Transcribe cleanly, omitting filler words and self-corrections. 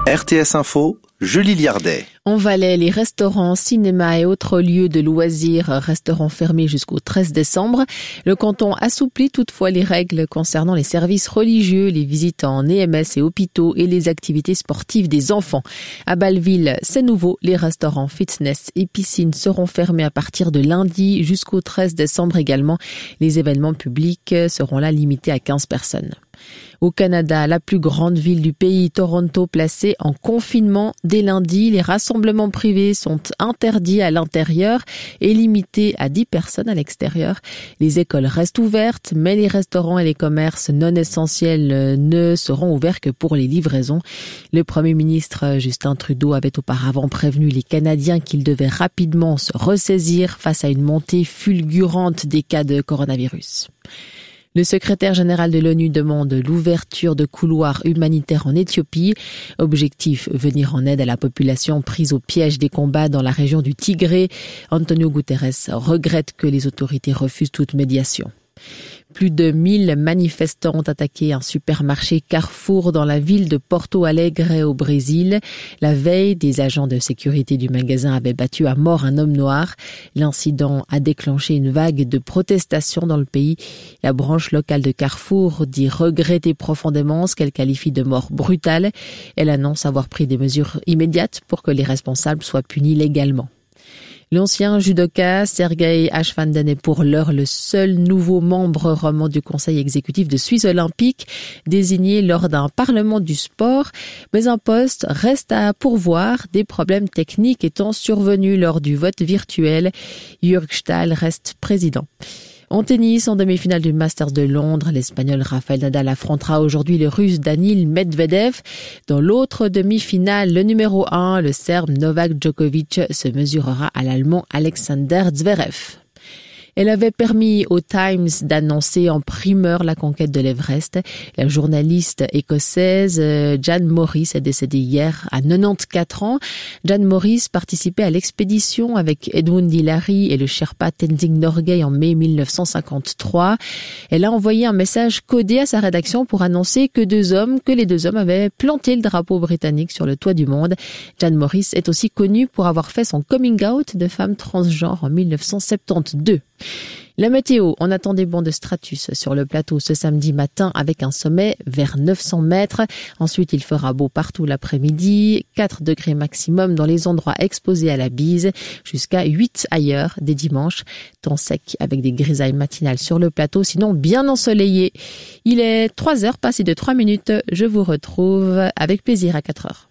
RTS Info, Julie Liardet. En Valais, les restaurants, cinémas et autres lieux de loisirs resteront fermés jusqu'au 13 décembre. Le canton assouplit toutefois les règles concernant les services religieux, les visites en EMS et hôpitaux et les activités sportives des enfants. À Bâle-Ville, c'est nouveau, les restaurants, fitness et piscines seront fermés à partir de lundi jusqu'au 13 décembre également. Les événements publics seront là limités à 15 personnes. Au Canada, la plus grande ville du pays, Toronto, placée en confinement dès lundi. Les rassemblements privés sont interdits à l'intérieur et limités à 10 personnes à l'extérieur. Les écoles restent ouvertes, mais les restaurants et les commerces non essentiels ne seront ouverts que pour les livraisons. Le Premier ministre Justin Trudeau avait auparavant prévenu les Canadiens qu'ils devaient rapidement se ressaisir face à une montée fulgurante des cas de coronavirus. Le secrétaire général de l'ONU demande l'ouverture de couloirs humanitaires en Éthiopie. Objectif, venir en aide à la population prise au piège des combats dans la région du Tigré. Antonio Guterres regrette que les autorités refusent toute médiation. Plus de 1000 manifestants ont attaqué un supermarché Carrefour dans la ville de Porto Alegre au Brésil. La veille, des agents de sécurité du magasin avaient battu à mort un homme noir. L'incident a déclenché une vague de protestations dans le pays. La branche locale de Carrefour dit regretter profondément ce qu'elle qualifie de mort brutale. Elle annonce avoir pris des mesures immédiates pour que les responsables soient punis légalement. L'ancien judoka Sergei Ashvanden est pour l'heure le seul nouveau membre roman du Conseil exécutif de Suisse olympique, désigné lors d'un parlement du sport. Mais un poste reste à pourvoir, des problèmes techniques étant survenus lors du vote virtuel. Jürg Stahl reste président. En tennis, en demi-finale du Masters de Londres, l'Espagnol Rafael Nadal affrontera aujourd'hui le Russe Daniil Medvedev. Dans l'autre demi-finale, le numéro 1, le Serbe Novak Djokovic, se mesurera à l'Allemand Alexander Zverev. Elle avait permis au Times d'annoncer en primeur la conquête de l'Everest. La journaliste écossaise Jan Morris est décédée hier à 94 ans. Jan Morris participait à l'expédition avec Edmund Hillary et le Sherpa Tenzing Norgay en mai 1953. Elle a envoyé un message codé à sa rédaction pour annoncer que les deux hommes avaient planté le drapeau britannique sur le toit du monde. Jan Morris est aussi connue pour avoir fait son coming out de femme transgenre en 1972. La météo, on attend des bancs de stratus sur le plateau ce samedi matin avec un sommet vers 900 mètres. Ensuite, il fera beau partout l'après-midi, 4 degrés maximum dans les endroits exposés à la bise, jusqu'à 8 ailleurs dès dimanche. Temps sec avec des grisailles matinales sur le plateau, sinon bien ensoleillé. Il est 3h passé de 3 minutes. Je vous retrouve avec plaisir à 4h.